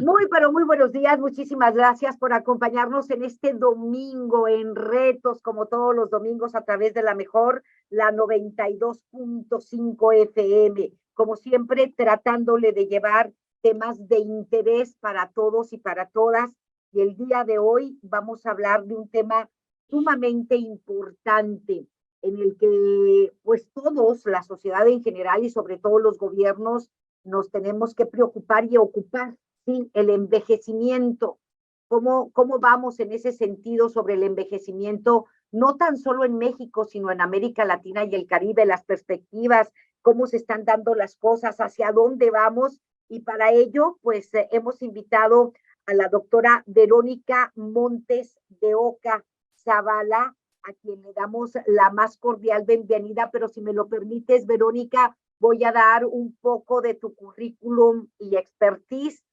Muy, pero muy buenos días. Muchísimas gracias por acompañarnos en este domingo en Retos, como todos los domingos, a través de la mejor, la 92.5 FM. Como siempre, tratándole de llevar temas de interés para todos y para todas. Y el día de hoy vamos a hablar de un tema sumamente importante en el que, pues todos, la sociedad en general y sobre todo los gobiernos, nos tenemos que preocupar y ocupar. Sí, el envejecimiento. ¿Cómo vamos en ese sentido sobre el envejecimiento, no tan solo en México, sino en América Latina y el Caribe, las perspectivas, cómo se están dando las cosas, hacia dónde vamos? Y para ello, pues hemos invitado a la doctora Verónica Montes de Oca Zavala, a quien le damos la más cordial bienvenida, pero si me lo permites, Verónica, voy a dar un poco de tu currículum y expertise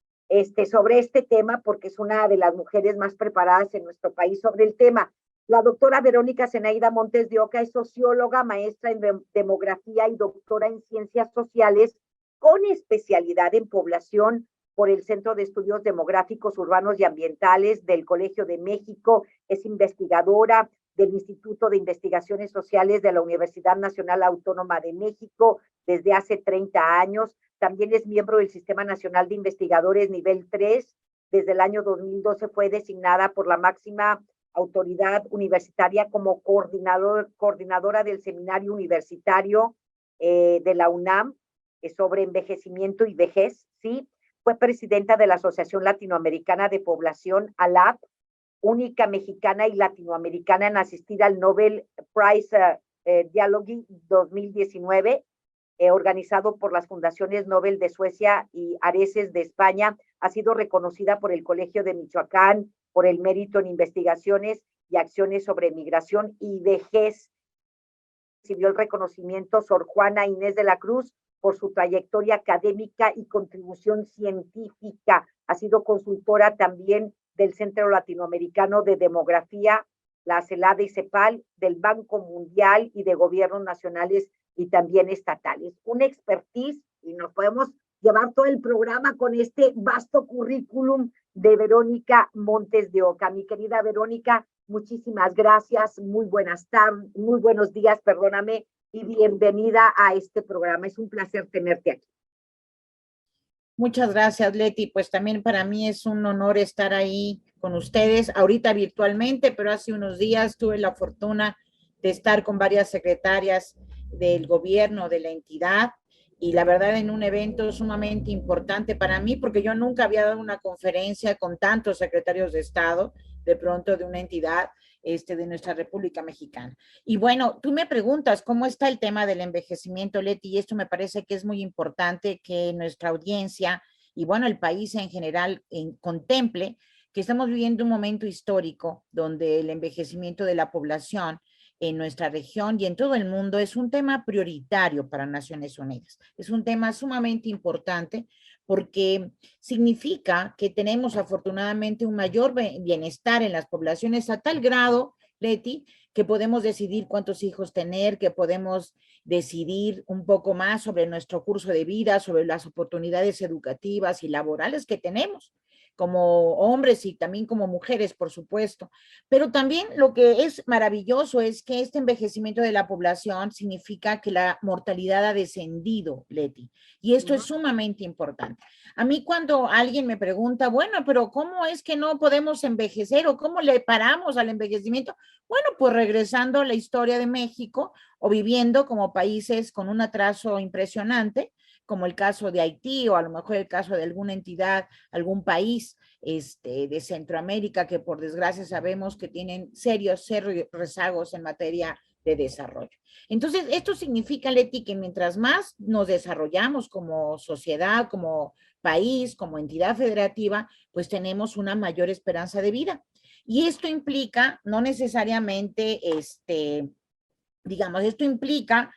sobre este tema, porque es una de las mujeres más preparadas en nuestro país sobre el tema. La doctora Verónica Zenaida Montes de Oca es socióloga, maestra en demografía y doctora en ciencias sociales, con especialidad en población por el Centro de Estudios Demográficos Urbanos y Ambientales del Colegio de México. Es investigadora del Instituto de Investigaciones Sociales de la Universidad Nacional Autónoma de México desde hace 30 años. También es miembro del Sistema Nacional de Investigadores Nivel 3. Desde el año 2012 fue designada por la máxima autoridad universitaria como coordinadora del seminario universitario de la UNAM sobre envejecimiento y vejez, ¿sí? Fue presidenta de la Asociación Latinoamericana de Población, ALAP, única mexicana y latinoamericana en asistir al Nobel Prize Dialogue 2019, organizado por las fundaciones Nobel de Suecia y Areces de España. Ha sido reconocida por el Colegio de Michoacán por el mérito en investigaciones y acciones sobre migración y vejez. Recibió el reconocimiento Sor Juana Inés de la Cruz por su trayectoria académica y contribución científica. Ha sido consultora también del Centro Latinoamericano de Demografía, la CELADE y CEPAL, del Banco Mundial y de gobiernos nacionales y también estatales. Una expertise, y nos podemos llevar todo el programa con este vasto currículum de Verónica Montes de Oca. Mi querida Verónica, muchísimas gracias, muy buenas tardes, muy buenos días, perdóname, y bienvenida a este programa. Es un placer tenerte aquí. Muchas gracias, Leti. Pues también para mí es un honor estar ahí con ustedes, ahorita virtualmente, pero hace unos días tuve la fortuna de estar con varias secretarias del gobierno, de la entidad, y la verdad en un evento sumamente importante para mí, porque yo nunca había dado una conferencia con tantos secretarios de Estado, de pronto de una entidad de nuestra República Mexicana. Y bueno, tú me preguntas cómo está el tema del envejecimiento, Leti, y esto me parece que es muy importante que nuestra audiencia y bueno, el país en general contemple que estamos viviendo un momento histórico donde el envejecimiento de la población en nuestra región y en todo el mundo es un tema prioritario para Naciones Unidas. Es un tema sumamente importante porque significa que tenemos afortunadamente un mayor bienestar en las poblaciones a tal grado, Leti, que podemos decidir cuántos hijos tener, que podemos decidir un poco más sobre nuestro curso de vida, sobre las oportunidades educativas y laborales que tenemos como hombres y también como mujeres, por supuesto. Pero también lo que es maravilloso es que este envejecimiento de la población significa que la mortalidad ha descendido, Leti, y esto es sumamente importante. A mí cuando alguien me pregunta, bueno, pero ¿cómo es que no podemos envejecer o cómo le paramos al envejecimiento? Bueno, pues regresando a la historia de México o viviendo como países con un atraso impresionante, como el caso de Haití o a lo mejor el caso de alguna entidad, algún país de Centroamérica que por desgracia sabemos que tienen serios rezagos en materia de desarrollo. Entonces, esto significa, Leti, que mientras más nos desarrollamos como sociedad, como país, como entidad federativa, pues tenemos una mayor esperanza de vida. Y esto implica, no necesariamente, digamos, esto implica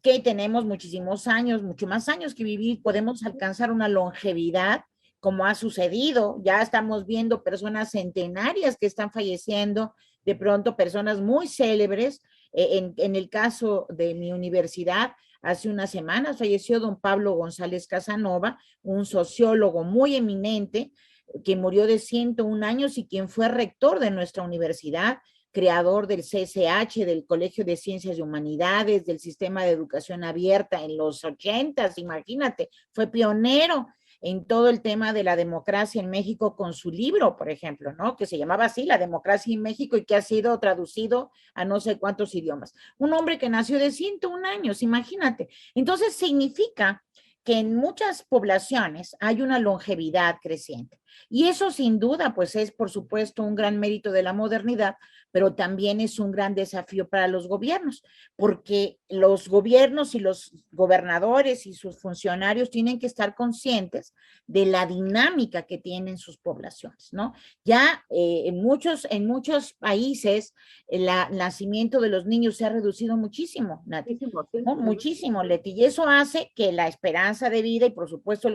que tenemos muchísimos años, mucho más años que vivir, podemos alcanzar una longevidad, como ha sucedido, ya estamos viendo personas centenarias que están falleciendo, de pronto personas muy célebres, en el caso de mi universidad, hace unas semanas falleció don Pablo González Casanova, un sociólogo muy eminente, que murió de 101 años y quien fue rector de nuestra universidad, creador del CCH, del Colegio de Ciencias y Humanidades, del sistema de educación abierta en los 80s, imagínate, fue pionero en todo el tema de la democracia en México con su libro, por ejemplo, ¿no? Que se llamaba así, La democracia en México, y que ha sido traducido a no sé cuántos idiomas. Un hombre que nació de 101 años, imagínate. Entonces significa que en muchas poblaciones hay una longevidad creciente. Y eso sin duda, pues es por supuesto un gran mérito de la modernidad, pero también es un gran desafío para los gobiernos, porque los gobiernos y los gobernadores y sus funcionarios tienen que estar conscientes de la dinámica que tienen sus poblaciones, ¿no? Ya en muchos países el nacimiento de los niños se ha reducido muchísimo, Nati. Muchísimo, sí. ¿No? Muchísimo, Leti, y eso hace que la esperanza de vida y por supuesto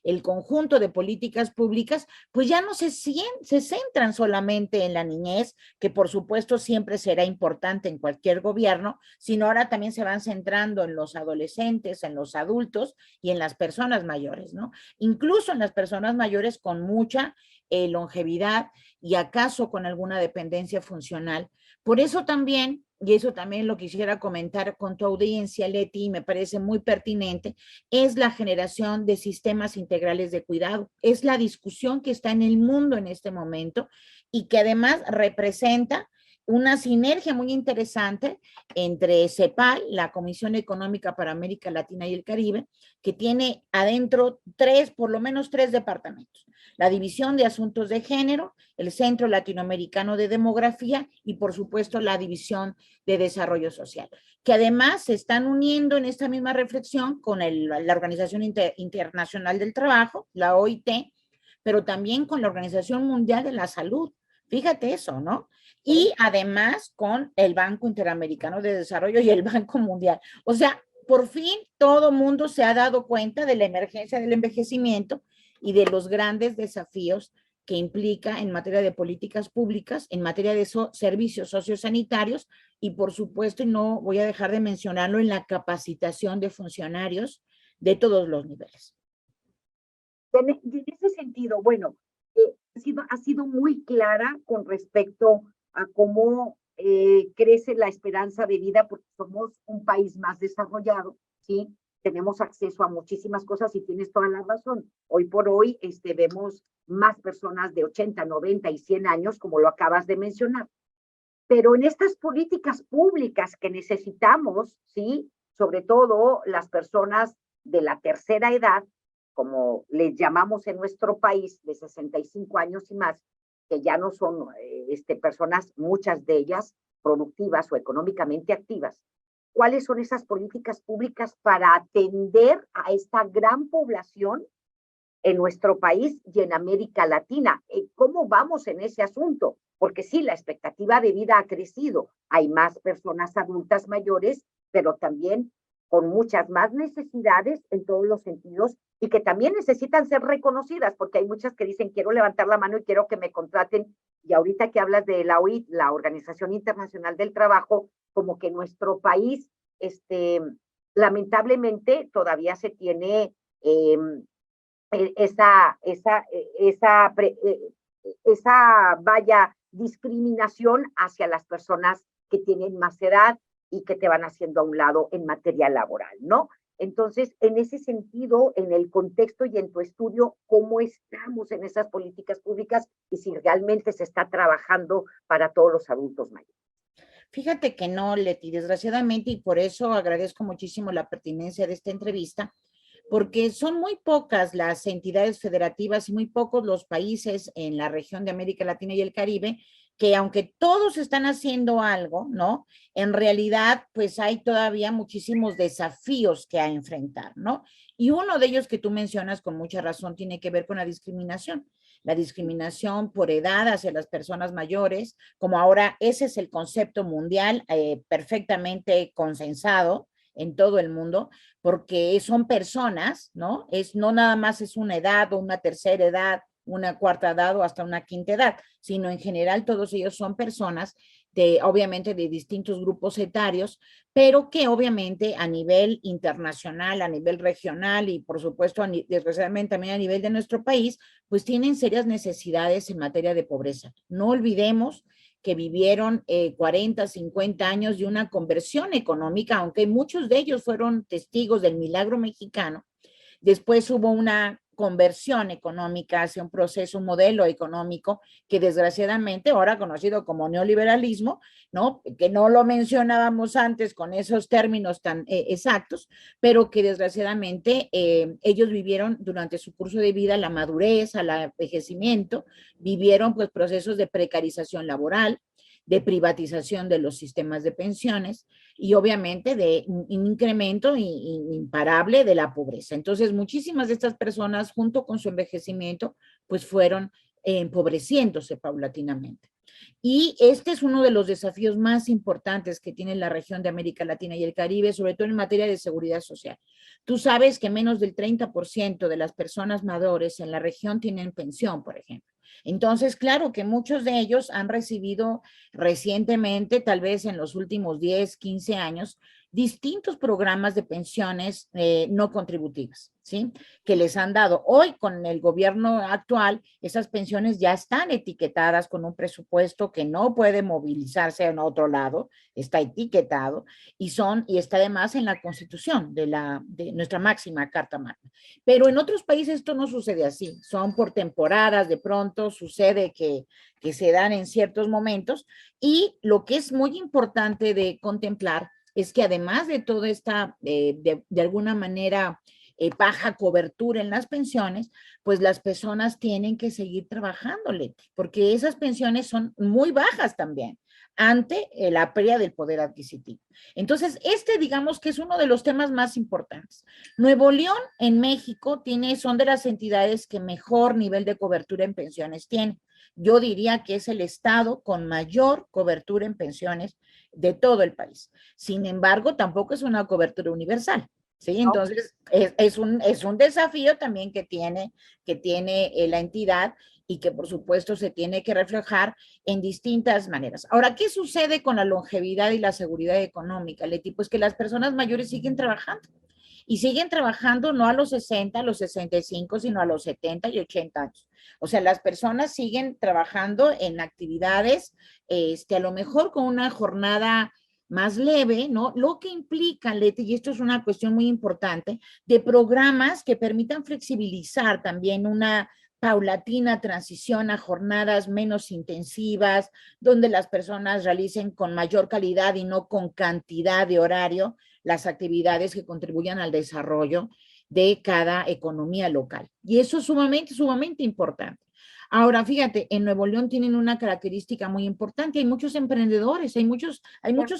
el conjunto de políticas públicas pues ya no se centran solamente en la niñez, que por supuesto siempre será importante en cualquier gobierno, sino ahora también se van centrando en los adolescentes, en los adultos y en las personas mayores, ¿no? Incluso en las personas mayores con mucha longevidad y acaso con alguna dependencia funcional. Por eso también, y eso también lo quisiera comentar con tu audiencia, Leti, y me parece muy pertinente, es la generación de sistemas integrales de cuidado. Es la discusión que está en el mundo en este momento y que además representa una sinergia muy interesante entre CEPAL, la Comisión Económica para América Latina y el Caribe, que tiene adentro por lo menos tres departamentos: la División de Asuntos de Género, el Centro Latinoamericano de Demografía y por supuesto la División de Desarrollo Social, que además se están uniendo en esta misma reflexión con la Organización Internacional del Trabajo, la OIT, pero también con la Organización Mundial de la Salud. Fíjate eso, ¿no? Y además con el Banco Interamericano de Desarrollo y el Banco Mundial. O sea, por fin todo mundo se ha dado cuenta de la emergencia del envejecimiento y de los grandes desafíos que implica en materia de políticas públicas, en materia de servicios sociosanitarios y por supuesto, y no voy a dejar de mencionarlo, en la capacitación de funcionarios de todos los niveles. En ese sentido, bueno, ha sido muy clara con respecto a cómo crece la esperanza de vida, porque somos un país más desarrollado, ¿sí? Tenemos acceso a muchísimas cosas y tienes toda la razón. Hoy por hoy vemos más personas de 80, 90 y 100 años, como lo acabas de mencionar. Pero en estas políticas públicas que necesitamos, ¿sí? Sobre todo las personas de la tercera edad, como les llamamos en nuestro país, de 65 años y más, que ya no son personas, muchas de ellas, productivas o económicamente activas. ¿Cuáles son esas políticas públicas para atender a esta gran población en nuestro país y en América Latina? ¿Cómo vamos en ese asunto? Porque sí, la expectativa de vida ha crecido. Hay más personas adultas mayores, pero también con muchas más necesidades en todos los sentidos y que también necesitan ser reconocidas, porque hay muchas que dicen, quiero levantar la mano y quiero que me contraten. Y ahorita que hablas de la OIT, la Organización Internacional del Trabajo, como que nuestro país, lamentablemente, todavía se tiene esa vaya discriminación hacia las personas que tienen más edad y que te van haciendo a un lado en materia laboral, ¿no? Entonces, en ese sentido, en el contexto y en tu estudio, ¿cómo estamos en esas políticas públicas y si realmente se está trabajando para todos los adultos mayores? Fíjate que no, Leti, desgraciadamente, y por eso agradezco muchísimo la pertinencia de esta entrevista, porque son muy pocas las entidades federativas y muy pocos los países en la región de América Latina y el Caribe que aunque todos están haciendo algo, ¿no? En realidad, pues hay todavía muchísimos desafíos que a enfrentar, ¿no? Y uno de ellos que tú mencionas con mucha razón tiene que ver con la discriminación por edad hacia las personas mayores, como ahora ese es el concepto mundial perfectamente consensado en todo el mundo, porque son personas, ¿no? No nada más es una edad o una tercera edad, una cuarta edad o hasta una quinta edad, sino en general todos ellos son personas obviamente de distintos grupos etarios, pero que obviamente a nivel internacional, a nivel regional y por supuesto desgraciadamente también a nivel de nuestro país, pues tienen serias necesidades en materia de pobreza. No olvidemos que vivieron 40, 50 años de una conversión económica, aunque muchos de ellos fueron testigos del milagro mexicano. Después hubo una conversión económica hacia un proceso, un modelo económico que desgraciadamente ahora conocido como neoliberalismo, ¿no? Que no lo mencionábamos antes con esos términos tan exactos, pero que desgraciadamente ellos vivieron durante su curso de vida la madurez, al envejecimiento, vivieron pues procesos de precarización laboral, de privatización de los sistemas de pensiones y obviamente de un incremento imparable de la pobreza. Entonces, muchísimas de estas personas, junto con su envejecimiento, pues fueron empobreciéndose paulatinamente. Y este es uno de los desafíos más importantes que tiene la región de América Latina y el Caribe, sobre todo en materia de seguridad social. Tú sabes que menos del 30% de las personas mayores en la región tienen pensión, por ejemplo. Entonces, claro que muchos de ellos han recibido recientemente, tal vez en los últimos 10, 15 años, distintos programas de pensiones no contributivas, ¿sí? Que les han dado. Hoy, con el gobierno actual, esas pensiones ya están etiquetadas con un presupuesto que no puede movilizarse en otro lado, está etiquetado y está además en la Constitución de nuestra máxima Carta Magna. Pero en otros países esto no sucede así, son por temporadas, de pronto sucede que se dan en ciertos momentos y lo que es muy importante de contemplar es que además de toda esta, de alguna manera, baja cobertura en las pensiones, pues las personas tienen que seguir trabajando, Leti, porque esas pensiones son muy bajas también ante la pérdida del poder adquisitivo. Entonces, digamos que es uno de los temas más importantes. Nuevo León en México son de las entidades que mejor nivel de cobertura en pensiones tiene. Yo diría que es el estado con mayor cobertura en pensiones de todo el país. Sin embargo, tampoco es una cobertura universal. ¿Sí? Entonces, es un desafío también que tiene la entidad y que por supuesto se tiene que reflejar en distintas maneras. Ahora, ¿qué sucede con la longevidad y la seguridad económica, Leti? Pues que las personas mayores siguen trabajando y siguen trabajando no a los 60, a los 65, sino a los 70 y 80 años. O sea, las personas siguen trabajando en actividades, a lo mejor con una jornada más leve, ¿no? Lo que implica, Leti, y esto es una cuestión muy importante, de programas que permitan flexibilizar también una paulatina transición a jornadas menos intensivas, donde las personas realicen con mayor calidad y no con cantidad de horario las actividades que contribuyan al desarrollo de cada economía local. Y eso es sumamente, sumamente importante. Ahora, fíjate, en Nuevo León tienen una característica muy importante. Hay muchos emprendedores, hay muchos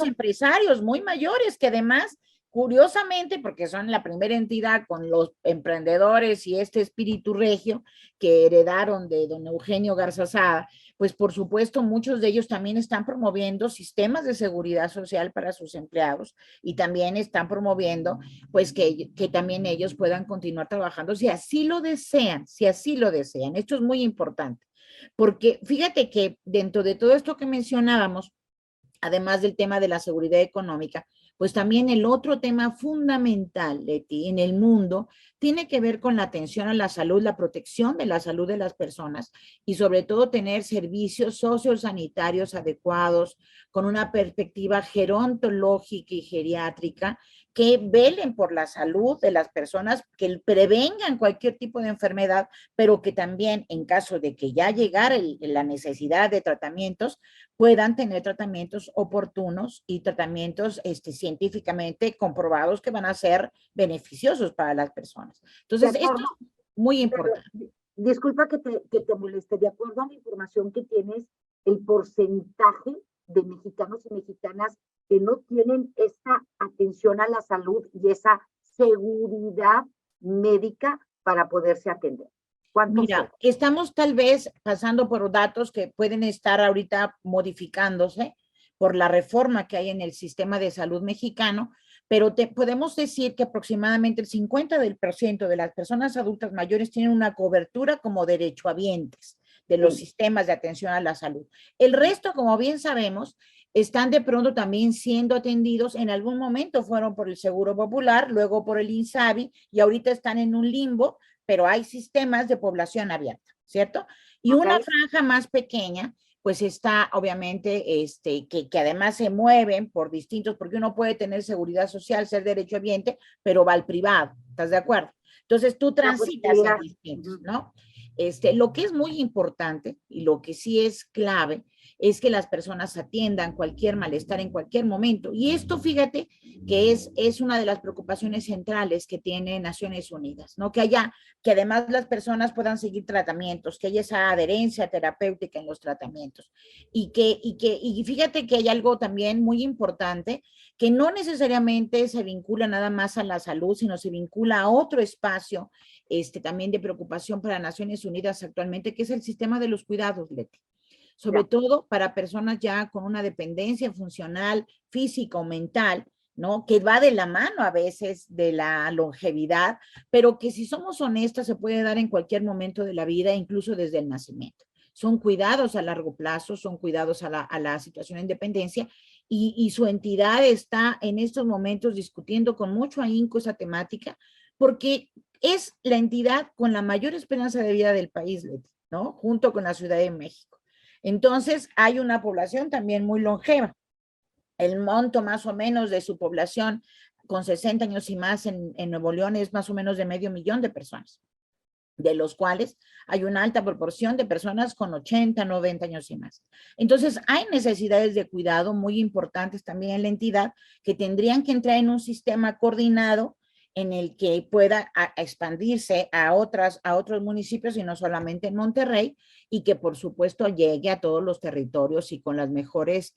empresarios muy mayores que además, curiosamente, porque son la primera entidad con los emprendedores y este espíritu regio que heredaron de don Eugenio Garzazada, pues por supuesto muchos de ellos también están promoviendo sistemas de seguridad social para sus empleados y también están promoviendo pues que también ellos puedan continuar trabajando si así lo desean, si así lo desean. Esto es muy importante, porque fíjate que dentro de todo esto que mencionábamos, además del tema de la seguridad económica, pues también el otro tema fundamental, Leti, en el mundo, tiene que ver con la atención a la salud, la protección de la salud de las personas y sobre todo tener servicios sociosanitarios adecuados con una perspectiva gerontológica y geriátrica que velen por la salud de las personas, que prevengan cualquier tipo de enfermedad, pero que también en caso de que ya llegara la necesidad de tratamientos, puedan tener tratamientos oportunos y tratamientos científicamente comprobados que van a ser beneficiosos para las personas. Entonces, esto es muy importante. Disculpa que te moleste. De acuerdo a la información que tienes, el porcentaje de mexicanos y mexicanas que no tienen esta atención a la salud y esa seguridad médica para poderse atender. Mira, estamos tal vez pasando por datos que pueden estar ahorita modificándose por la reforma que hay en el sistema de salud mexicano, pero podemos decir que aproximadamente el 50% de las personas adultas mayores tienen una cobertura como derechohabientes de los sistemas de atención a la salud. El resto, como bien sabemos, están de pronto también siendo atendidos, en algún momento fueron por el Seguro Popular, luego por el INSABI y ahorita están en un limbo, pero hay sistemas de población abierta, ¿cierto? Y una franja más pequeña, pues está obviamente, que además se mueven por distintos, porque uno puede tener seguridad social, ser derechohabiente, pero va al privado, ¿estás de acuerdo? Entonces tú transitas en distintos, ¿no? Lo que es muy importante y lo que sí es clave es que las personas atiendan cualquier malestar en cualquier momento. Y esto, fíjate, que es una de las preocupaciones centrales que tiene Naciones Unidas, ¿no? Que además las personas puedan seguir tratamientos, que haya esa adherencia terapéutica en los tratamientos. Y fíjate que hay algo también muy importante, que no necesariamente se vincula nada más a la salud, sino se vincula a otro espacio también de preocupación para Naciones Unidas actualmente, que es el sistema de los cuidados, Leti. Sobre todo para personas ya con una dependencia funcional, física o mental, ¿no? Que va de la mano a veces de la longevidad, pero que si somos honestas se puede dar en cualquier momento de la vida, incluso desde el nacimiento. Son cuidados a largo plazo, son cuidados a la situación de independencia y su entidad está en estos momentos discutiendo con mucho ahínco esa temática porque es la entidad con la mayor esperanza de vida del país, Leti, ¿no? Junto con la Ciudad de México. Entonces, hay una población también muy longeva. El monto más o menos de su población con 60 años y más en Nuevo León es más o menos de 500,000 de personas, de los cuales hay una alta proporción de personas con 80, 90 años y más. Entonces, hay necesidades de cuidado muy importantes también en la entidad que tendrían que entrar en un sistema coordinado en el que pueda expandirse a otros municipios y no solamente en Monterrey, y que por supuesto llegue a todos los territorios y con los mejores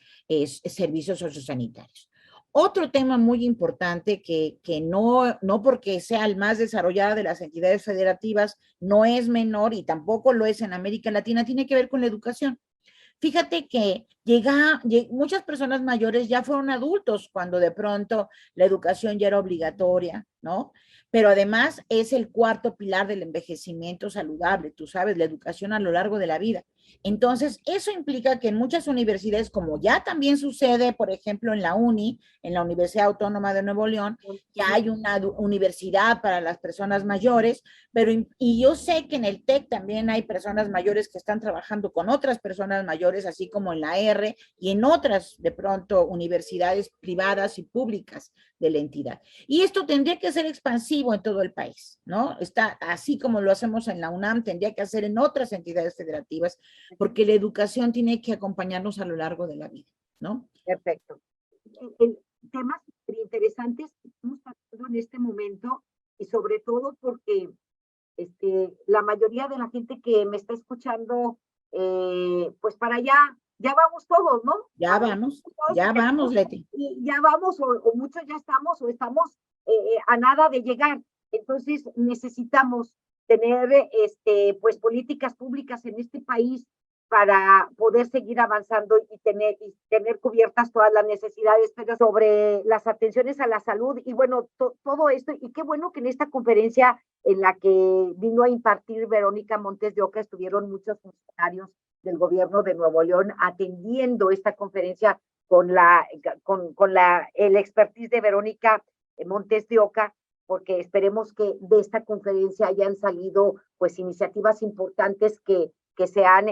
servicios sociosanitarios. Otro tema muy importante que no porque sea el más desarrollado de las entidades federativas, no es menor y tampoco lo es en América Latina, tiene que ver con la educación. Fíjate que muchas personas mayores ya fueron adultos cuando de pronto la educación ya era obligatoria, ¿no? Pero además es el cuarto pilar del envejecimiento saludable, tú sabes, la educación a lo largo de la vida. Entonces, eso implica que en muchas universidades, como ya también sucede, por ejemplo, en la en la Universidad Autónoma de Nuevo León, ya hay una universidad para las personas mayores, y yo sé que en el TEC también hay personas mayores que están trabajando con otras personas mayores, así como en la R y en otras, de pronto, universidades privadas y públicas de la entidad. Y esto tendría que ser expansivo en todo el país, ¿no? Está así como lo hacemos en la UNAM, tendría que hacer en otras entidades federativas, porque la educación tiene que acompañarnos a lo largo de la vida, ¿no? Perfecto. El temas interesantes que estamos tratando en este momento y sobre todo porque la mayoría de la gente que me está escuchando, pues para allá, ya vamos todos, ¿no? Ya vamos, Leti. Y ya vamos, o muchos ya estamos, o estamos a nada de llegar. Entonces necesitamos tener, pues políticas públicas en este país para poder seguir avanzando y tener cubiertas todas las necesidades, pero sobre las atenciones a la salud y bueno, todo esto, y qué bueno que en esta conferencia en la que vino a impartir Verónica Montes de Oca estuvieron muchos funcionarios del gobierno de Nuevo León atendiendo esta conferencia el expertise de Verónica Montes de Oca, porque esperemos que de esta conferencia hayan salido pues iniciativas importantes que sean,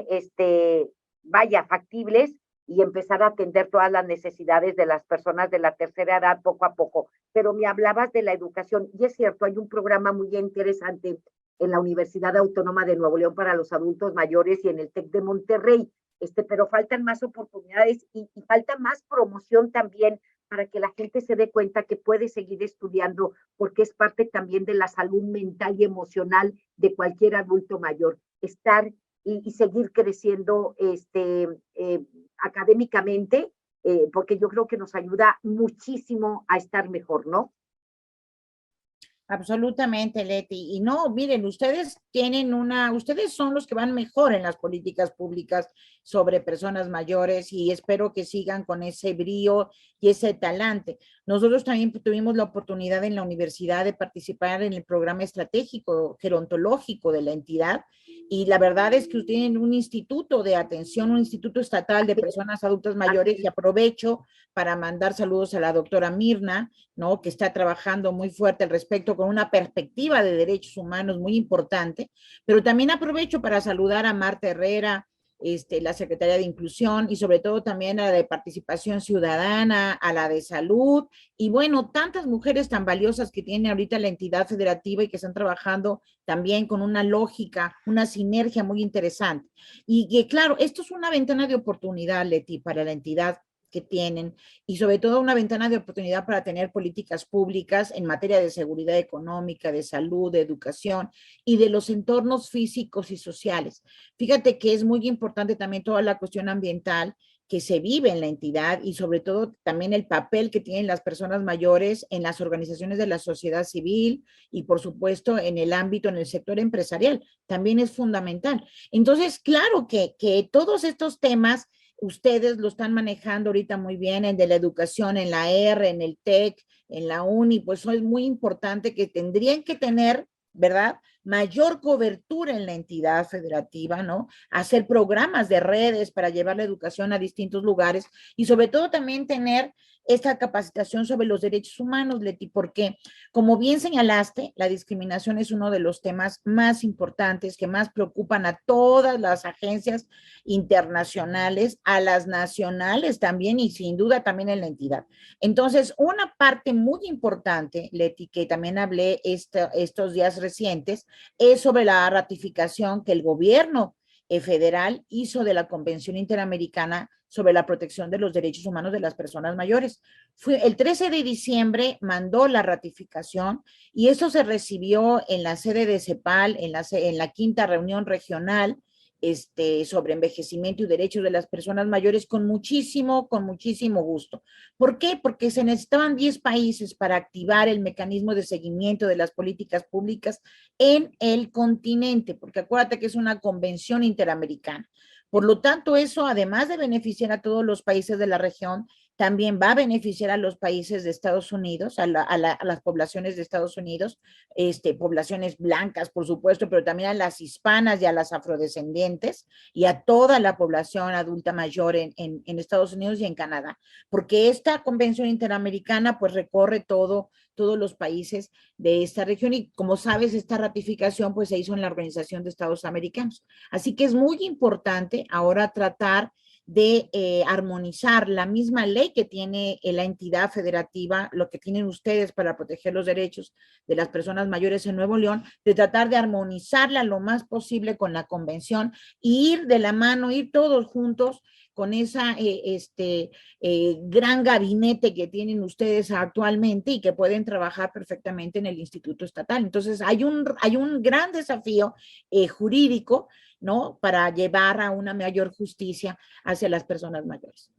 factibles y empezar a atender todas las necesidades de las personas de la tercera edad poco a poco. Pero me hablabas de la educación y es cierto, hay un programa muy interesante en la Universidad Autónoma de Nuevo León para los adultos mayores y en el TEC de Monterrey, pero faltan más oportunidades y falta más promoción también para que la gente se dé cuenta que puede seguir estudiando porque es parte también de la salud mental y emocional de cualquier adulto mayor. Estar y seguir creciendo académicamente, porque yo creo que nos ayuda muchísimo a estar mejor, ¿no? Absolutamente, Leti. Y no, miren, ustedes son los que van mejor en las políticas públicas sobre personas mayores y espero que sigan con ese brío y ese talante. Nosotros también tuvimos la oportunidad en la universidad de participar en el programa estratégico gerontológico de la entidad, y la verdad es que tienen un instituto de atención, un instituto estatal de personas adultas mayores, y aprovecho para mandar saludos a la doctora Mirna, ¿no? Que está trabajando muy fuerte al respecto con una perspectiva de derechos humanos muy importante, pero también aprovecho para saludar a Marta Herrera, la Secretaría de Inclusión, y sobre todo también a la de Participación Ciudadana, a la de Salud, y bueno, tantas mujeres tan valiosas que tiene ahorita la entidad federativa y que están trabajando también con una lógica, una sinergia muy interesante. Y que claro, esto es una ventana de oportunidad, Leti, para la entidad que tienen, y sobre todo una ventana de oportunidad para tener políticas públicas en materia de seguridad económica, de salud, de educación y de los entornos físicos y sociales. Fíjate que es muy importante también toda la cuestión ambiental que se vive en la entidad, y sobre todo también el papel que tienen las personas mayores en las organizaciones de la sociedad civil, y por supuesto en el ámbito, en el sector empresarial, también es fundamental. Entonces, claro que todos estos temas ustedes lo están manejando ahorita muy bien, en de la educación, en la R, en el TEC, en la UNI, pues eso es muy importante, que tendrían que tener, ¿verdad?, mayor cobertura en la entidad federativa, ¿no? Hacer programas de redes para llevar la educación a distintos lugares, y sobre todo también tener esta capacitación sobre los derechos humanos, Leti, porque como bien señalaste, la discriminación es uno de los temas más importantes que más preocupan a todas las agencias internacionales, a las nacionales también, y sin duda también en la entidad. Entonces, una parte muy importante, Leti, que también hablé estos días recientes, es sobre la ratificación que el gobierno federal hizo de la Convención Interamericana sobre la protección de los derechos humanos de las personas mayores. Fue el 13 de diciembre, mandó la ratificación, y eso se recibió en la sede de CEPAL, en la quinta reunión regional sobre envejecimiento y derechos de las personas mayores, con muchísimo gusto. ¿Por qué? Porque se necesitaban 10 países para activar el mecanismo de seguimiento de las políticas públicas en el continente, porque acuérdate que es una convención interamericana. Por lo tanto, eso, además de beneficiar a todos los países de la región, también va a beneficiar a los países de Estados Unidos, a las poblaciones de Estados Unidos, poblaciones blancas, por supuesto, pero también a las hispanas y a las afrodescendientes, y a toda la población adulta mayor en Estados Unidos y en Canadá, porque esta convención interamericana pues recorre todos los países de esta región, y como sabes, esta ratificación pues se hizo en la Organización de Estados Americanos. Así que es muy importante ahora tratar de armonizar la misma ley que tiene la entidad federativa, lo que tienen ustedes para proteger los derechos de las personas mayores en Nuevo León, de tratar de armonizarla lo más posible con la convención, y ir de la mano, ir todos juntos con esa gran gabinete que tienen ustedes actualmente, y que pueden trabajar perfectamente en el Instituto Estatal. Entonces, hay un gran desafío jurídico, ¿no?, para llevar a una mayor justicia hacia las personas mayores.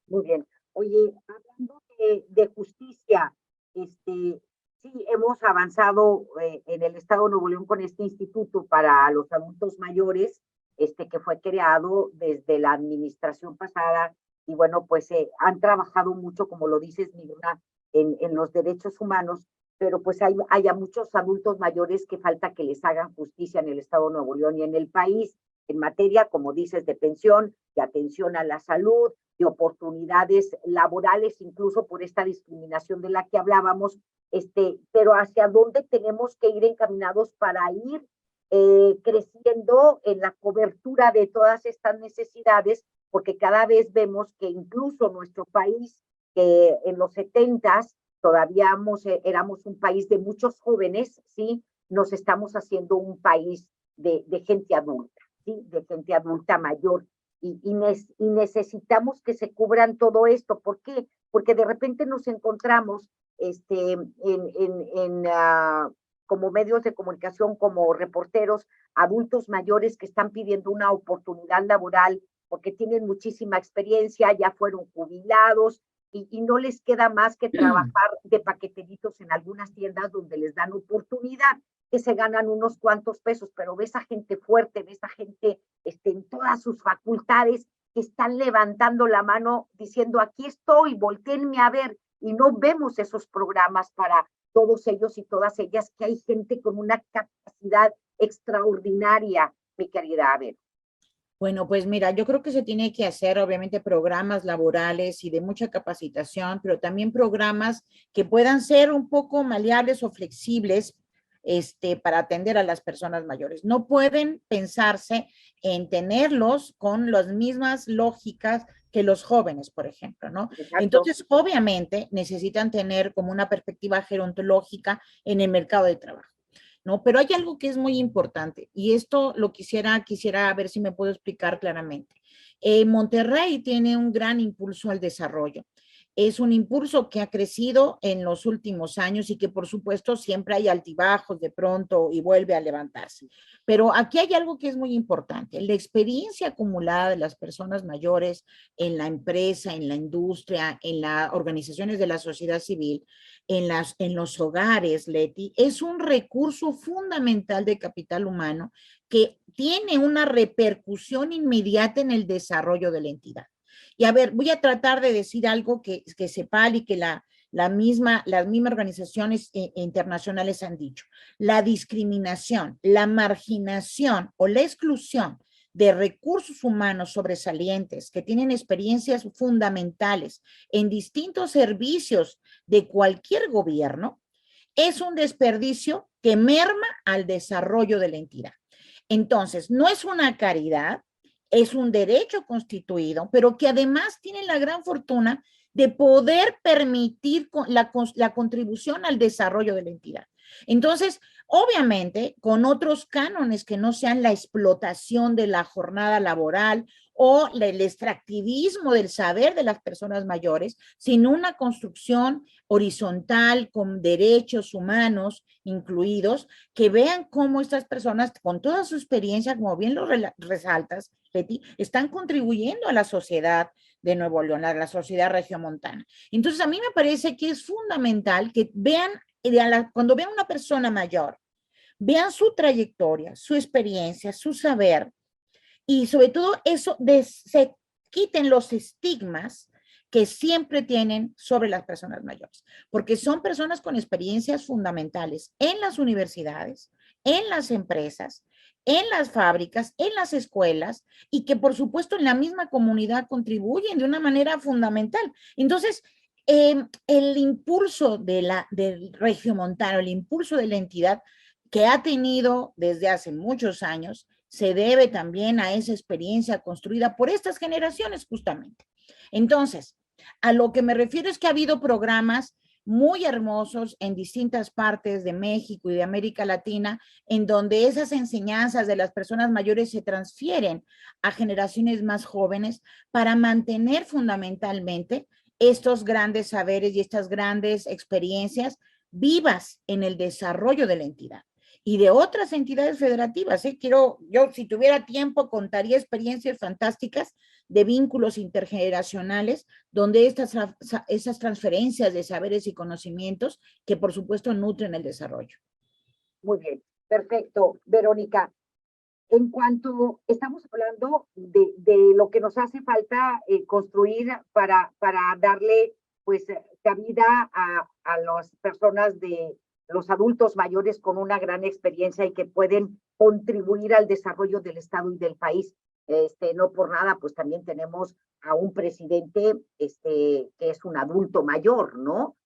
Muy bien. Oye, hablando de justicia, sí hemos avanzado en el Estado de Nuevo León con este instituto para los adultos mayores, que fue creado desde la administración pasada, y bueno, pues han trabajado mucho, como lo dices, Mirna, en los derechos humanos, pero pues hay a muchos adultos mayores que falta que les hagan justicia en el Estado de Nuevo León y en el país, en materia, como dices, de pensión, de atención a la salud, de oportunidades laborales, incluso por esta discriminación de la que hablábamos, pero hacia dónde tenemos que ir encaminados para ir creciendo en la cobertura de todas estas necesidades, porque cada vez vemos que incluso nuestro país, que en los 70s todavía éramos un país de muchos jóvenes, ¿sí? Nos estamos haciendo un país de gente adulta, ¿sí? De gente adulta mayor, y necesitamos que se cubran todo esto. ¿Por qué? Porque de repente nos encontramos como medios de comunicación, como reporteros, adultos mayores que están pidiendo una oportunidad laboral porque tienen muchísima experiencia, ya fueron jubilados, y no les queda más que trabajar de paqueteritos en algunas tiendas donde les dan oportunidad, que se ganan unos cuantos pesos, pero ves a gente fuerte, ves a gente en todas sus facultades, que están levantando la mano diciendo, aquí estoy, voltéenme a ver, y no vemos esos programas para todos ellos y todas ellas, que hay gente con una capacidad extraordinaria, mi querida Abel. Bueno, pues mira, yo creo que se tiene que hacer obviamente programas laborales y de mucha capacitación, pero también programas que puedan ser un poco maleables o flexibles, para atender a las personas mayores. No pueden pensarse en tenerlos con las mismas lógicas que los jóvenes, por ejemplo, ¿no? Exacto. Entonces, obviamente, necesitan tener como una perspectiva gerontológica en el mercado de trabajo. ¿No? Pero hay algo que es muy importante y esto lo quisiera ver si me puedo explicar claramente. Monterrey tiene un gran impulso al desarrollo. Es un impulso que ha crecido en los últimos años y que por supuesto siempre hay altibajos de pronto y vuelve a levantarse. Pero aquí hay algo que es muy importante. La experiencia acumulada de las personas mayores en la empresa, en la industria, en las organizaciones de la sociedad civil, en los hogares, Leti, es un recurso fundamental de capital humano que tiene una repercusión inmediata en el desarrollo de la entidad. Y a ver, voy a tratar de decir algo que sepan y que las mismas organizaciones internacionales han dicho. La discriminación, la marginación o la exclusión de recursos humanos sobresalientes que tienen experiencias fundamentales en distintos servicios de cualquier gobierno es un desperdicio que merma al desarrollo de la entidad. Entonces, no es una caridad, es un derecho constituido, pero que además tiene la gran fortuna de poder permitir la contribución al desarrollo de la entidad. Entonces, obviamente, con otros cánones que no sean la explotación de la jornada laboral o el extractivismo del saber de las personas mayores, sino una construcción horizontal con derechos humanos incluidos, que vean cómo estas personas, con toda su experiencia, como bien lo resaltas, Betty, están contribuyendo a la sociedad de Nuevo León, a la sociedad regiomontana. Entonces, a mí me parece que es fundamental que vean, cuando vean una persona mayor, vean su trayectoria, su experiencia, su saber, y sobre todo eso, se quiten los estigmas que siempre tienen sobre las personas mayores, porque son personas con experiencias fundamentales en las universidades, en las empresas, en las fábricas, en las escuelas, y que por supuesto en la misma comunidad contribuyen de una manera fundamental. Entonces, el impulso del regiomontano, el impulso de la entidad que ha tenido desde hace muchos años, se debe también a esa experiencia construida por estas generaciones justamente. Entonces, a lo que me refiero es que ha habido programas muy hermosos en distintas partes de México y de América Latina, en donde esas enseñanzas de las personas mayores se transfieren a generaciones más jóvenes para mantener fundamentalmente estos grandes saberes y estas grandes experiencias vivas en el desarrollo de la entidad y de otras entidades federativas. Yo, si tuviera tiempo, contaría experiencias fantásticas de vínculos intergeneracionales, donde esas transferencias de saberes y conocimientos que por supuesto nutren el desarrollo. Muy bien, perfecto, Verónica. En cuanto estamos hablando de lo que nos hace falta construir para darle pues cabida a las personas de los adultos mayores con una gran experiencia y que pueden contribuir al desarrollo del Estado y del país. No por nada, pues también tenemos a un presidente que es un adulto mayor, ¿no?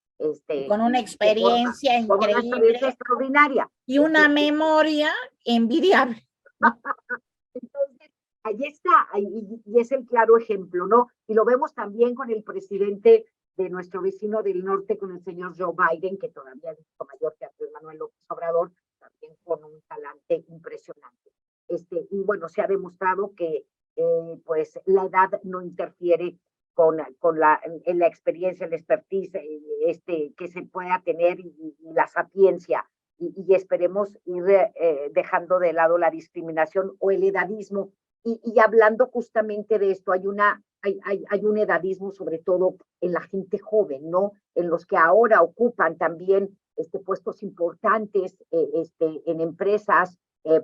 Con una experiencia increíble. Con una experiencia extraordinaria. Y una memoria envidiable. Entonces, ahí está, y es el claro ejemplo, ¿no? Y lo vemos también con el presidente de nuestro vecino del norte, con el señor Joe Biden, que todavía es mucho mayor que Andrés Manuel López Obrador, también con un talante impresionante. Y bueno, se ha demostrado que pues la edad no interfiere con en la experiencia, el expertise que se pueda tener y la sapiencia. Y esperemos ir dejando de lado la discriminación o el edadismo. Y hablando justamente de esto, hay un edadismo sobre todo en la gente joven, ¿no? En los que ahora ocupan también puestos importantes en empresas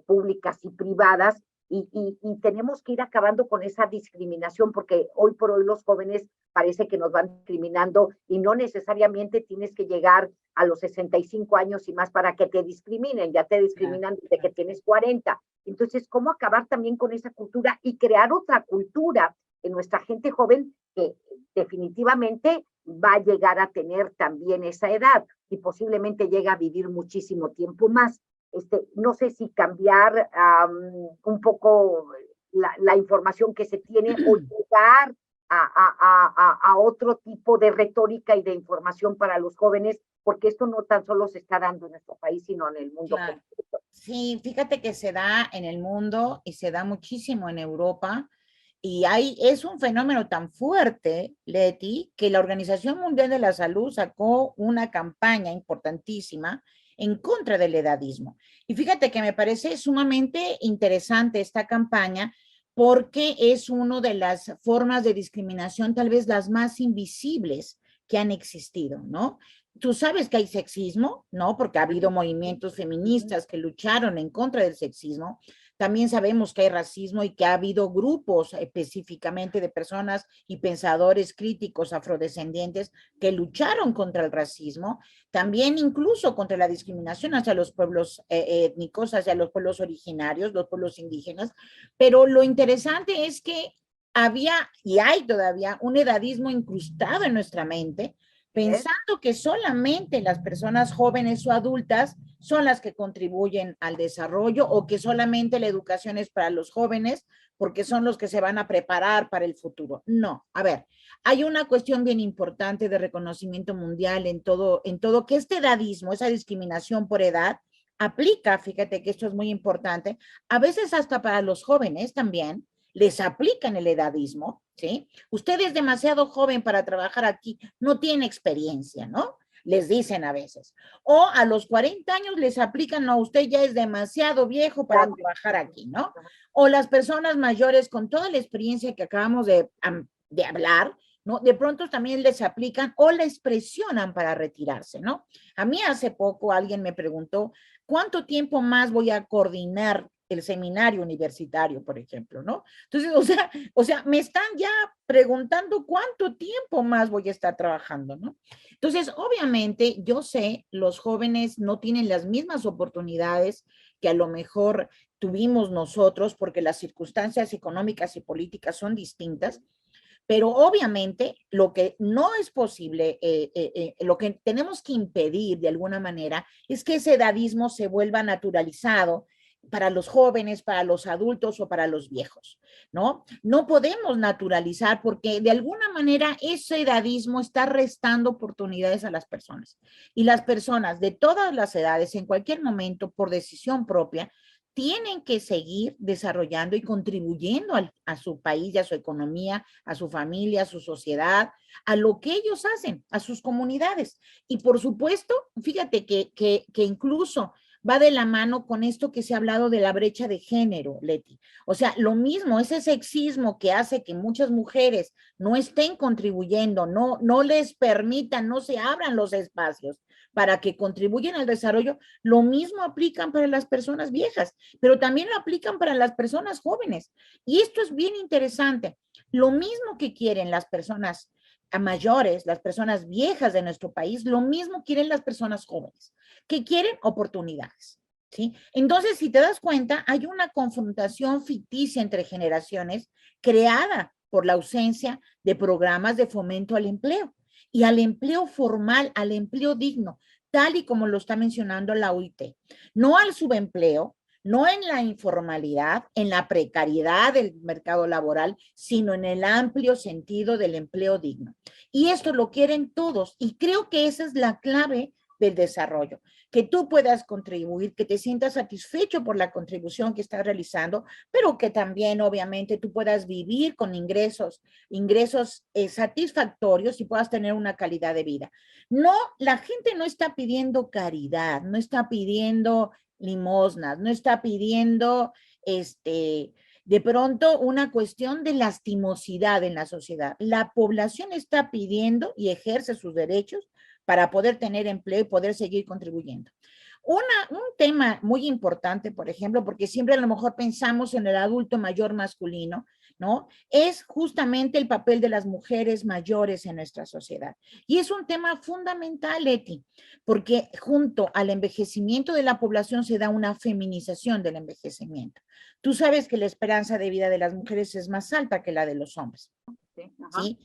públicas y privadas, y tenemos que ir acabando con esa discriminación, porque hoy por hoy los jóvenes parece que nos van discriminando y no necesariamente tienes que llegar a los 65 años y más para que te discriminen, ya te discriminan desde que tienes 40. Entonces, ¿cómo acabar también con esa cultura y crear otra cultura en nuestra gente joven que definitivamente va a llegar a tener también esa edad y posiblemente llega a vivir muchísimo tiempo más? No sé si cambiar un poco la información que se tiene o llegar a otro tipo de retórica y de información para los jóvenes, porque esto no tan solo se está dando en nuestro país, sino en el mundo completo. Sí, fíjate que se da en el mundo y se da muchísimo en Europa. Y es un fenómeno tan fuerte, Leti, que la Organización Mundial de la Salud sacó una campaña importantísima en contra del edadismo. Y fíjate que me parece sumamente interesante esta campaña porque es una de las formas de discriminación tal vez las más invisibles que han existido, ¿no? Tú sabes que hay sexismo, ¿no? Porque ha habido movimientos feministas que lucharon en contra del sexismo. También sabemos que hay racismo y que ha habido grupos específicamente de personas y pensadores críticos afrodescendientes que lucharon contra el racismo, también incluso contra la discriminación hacia los pueblos étnicos, hacia los pueblos originarios, los pueblos indígenas. Pero lo interesante es que había y hay todavía un edadismo incrustado en nuestra mente, pensando que solamente las personas jóvenes o adultas son las que contribuyen al desarrollo o que solamente la educación es para los jóvenes porque son los que se van a preparar para el futuro. No, a ver, hay una cuestión bien importante de reconocimiento mundial en todo que este edadismo, esa discriminación por edad, aplica, fíjate que esto es muy importante, a veces hasta para los jóvenes también, les aplican el edadismo, ¿sí? Usted es demasiado joven para trabajar aquí, no tiene experiencia, ¿no? Les dicen a veces. O a los 40 años les aplican, no, usted ya es demasiado viejo para trabajar aquí, ¿no? O las personas mayores con toda la experiencia que acabamos de hablar, ¿no? De pronto también les aplican o les presionan para retirarse, ¿no? A mí hace poco alguien me preguntó, ¿cuánto tiempo más voy a coordinar el seminario universitario, por ejemplo, ¿no? Entonces, o sea, me están ya preguntando cuánto tiempo más voy a estar trabajando, ¿no? Entonces, obviamente, yo sé, los jóvenes no tienen las mismas oportunidades que a lo mejor tuvimos nosotros, porque las circunstancias económicas y políticas son distintas, pero obviamente lo que no es posible, lo que tenemos que impedir de alguna manera es que ese edadismo se vuelva naturalizado para los jóvenes, para los adultos o para los viejos, ¿no? No podemos naturalizar porque de alguna manera ese edadismo está restando oportunidades a las personas. Y las personas de todas las edades, en cualquier momento, por decisión propia, tienen que seguir desarrollando y contribuyendo a su país y a su economía, a su familia, a su sociedad, a lo que ellos hacen, a sus comunidades. Y por supuesto, fíjate que incluso va de la mano con esto que se ha hablado de la brecha de género, Leti. O sea, lo mismo, ese sexismo que hace que muchas mujeres no estén contribuyendo, no les permitan, no se abran los espacios para que contribuyan al desarrollo, lo mismo aplican para las personas viejas, pero también lo aplican para las personas jóvenes. Y esto es bien interesante. Lo mismo que quieren las personas mayores, las personas viejas de nuestro país, lo mismo quieren las personas jóvenes, que quieren oportunidades, ¿sí? Entonces, si te das cuenta, hay una confrontación ficticia entre generaciones creada por la ausencia de programas de fomento al empleo y al empleo formal, al empleo digno, tal y como lo está mencionando la OIT. No al subempleo, no en la informalidad, en la precariedad del mercado laboral, sino en el amplio sentido del empleo digno. Y esto lo quieren todos y creo que esa es la clave del desarrollo, que tú puedas contribuir, que te sientas satisfecho por la contribución que estás realizando, pero que también obviamente tú puedas vivir con ingresos satisfactorios y puedas tener una calidad de vida. No, la gente no está pidiendo caridad, no está pidiendo limosnas, no está pidiendo de pronto una cuestión de lastimosidad en la sociedad. La población está pidiendo y ejerce sus derechos para poder tener empleo y poder seguir contribuyendo. Un tema muy importante, por ejemplo, porque siempre a lo mejor pensamos en el adulto mayor masculino, ¿no? Es justamente el papel de las mujeres mayores en nuestra sociedad. Y es un tema fundamental, Leti, porque junto al envejecimiento de la población se da una feminización del envejecimiento. Tú sabes que la esperanza de vida de las mujeres es más alta que la de los hombres, ¿sí?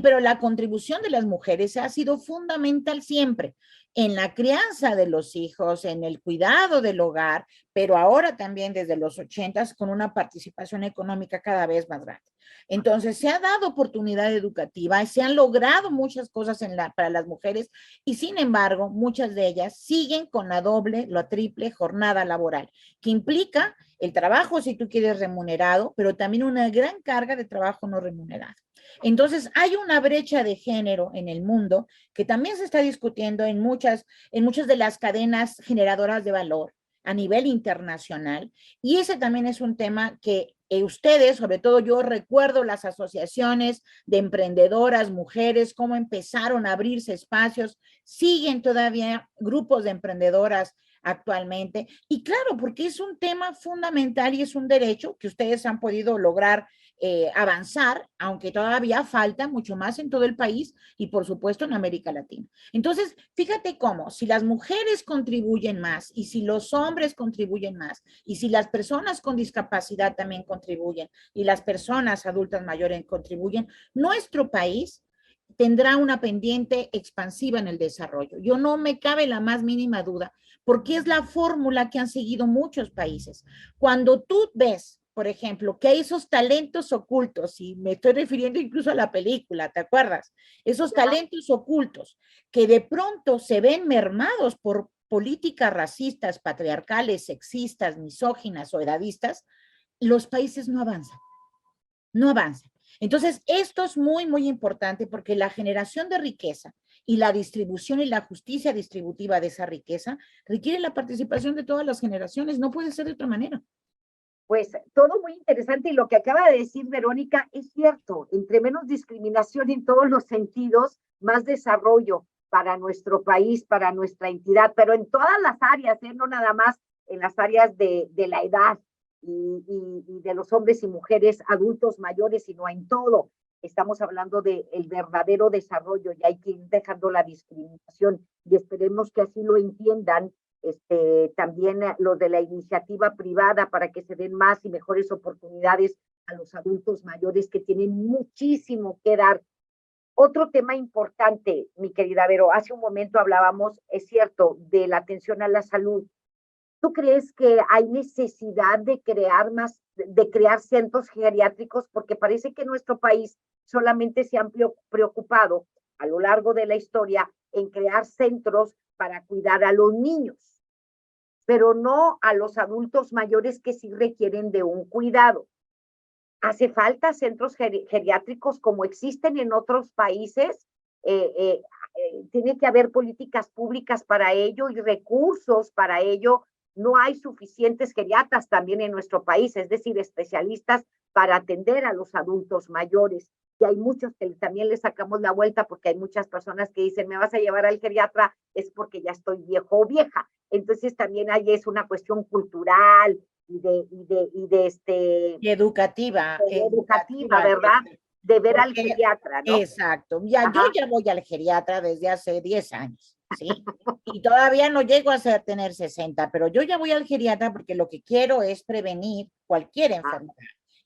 Pero la contribución de las mujeres ha sido fundamental siempre en la crianza de los hijos, en el cuidado del hogar, pero ahora también desde los 80 con una participación económica cada vez más grande. Entonces, se ha dado oportunidad educativa y se han logrado muchas cosas para las mujeres y sin embargo, muchas de ellas siguen con la doble, la triple jornada laboral, que implica el trabajo, si tú quieres, remunerado, pero también una gran carga de trabajo no remunerado. Entonces, hay una brecha de género en el mundo que también se está discutiendo en muchas de las cadenas generadoras de valor a nivel internacional. Y ese también es un tema que ustedes, sobre todo yo recuerdo las asociaciones de emprendedoras, mujeres, cómo empezaron a abrirse espacios, siguen todavía grupos de emprendedoras actualmente. Y claro, porque es un tema fundamental y es un derecho que ustedes han podido lograr avanzar, aunque todavía falta mucho más en todo el país y por supuesto en América Latina. Entonces, fíjate cómo, si las mujeres contribuyen más y si los hombres contribuyen más y si las personas con discapacidad también contribuyen y las personas adultas mayores contribuyen, nuestro país tendrá una pendiente expansiva en el desarrollo. Yo no me cabe la más mínima duda, porque es la fórmula que han seguido muchos países. Cuando tú ves, por ejemplo, que hay esos talentos ocultos, y me estoy refiriendo incluso a la película, ¿te acuerdas? Esos talentos ocultos que de pronto se ven mermados por políticas racistas, patriarcales, sexistas, misóginas o edadistas, los países no avanzan, no avanzan. Entonces, esto es muy, muy importante porque la generación de riqueza y la distribución y la justicia distributiva de esa riqueza requiere la participación de todas las generaciones, no puede ser de otra manera. Pues todo muy interesante y lo que acaba de decir Verónica es cierto, entre menos discriminación en todos los sentidos, más desarrollo para nuestro país, para nuestra entidad, pero en todas las áreas, no nada más en las áreas de la edad y de los hombres y mujeres adultos mayores, sino en todo. Estamos hablando del verdadero desarrollo y hay que ir dejando la discriminación y esperemos que así lo entiendan también los de la iniciativa privada para que se den más y mejores oportunidades a los adultos mayores que tienen muchísimo que dar. Otro tema importante, mi querida Vero, hace un momento hablábamos, es cierto, de la atención a la salud. ¿Tú crees que hay necesidad de crear centros geriátricos? Porque parece que en nuestro país solamente se han preocupado a lo largo de la historia en crear centros para cuidar a los niños, pero no a los adultos mayores que sí requieren de un cuidado. ¿Hace falta centros geriátricos como existen en otros países? Tiene que haber políticas públicas para ello y recursos para ello. No hay suficientes geriatras también en nuestro país, es decir, especialistas para atender a los adultos mayores. Y hay muchos que también les sacamos la vuelta porque hay muchas personas que dicen, me vas a llevar al geriatra, es porque ya estoy viejo o vieja. Entonces también ahí es una cuestión cultural y educativa, ¿verdad? De ver al geriatra, ¿no? Exacto. Ya, yo ya voy al geriatra desde hace 10 años, ¿sí? Y todavía no llego a tener 60, pero yo ya voy al geriatra porque lo que quiero es prevenir cualquier enfermedad.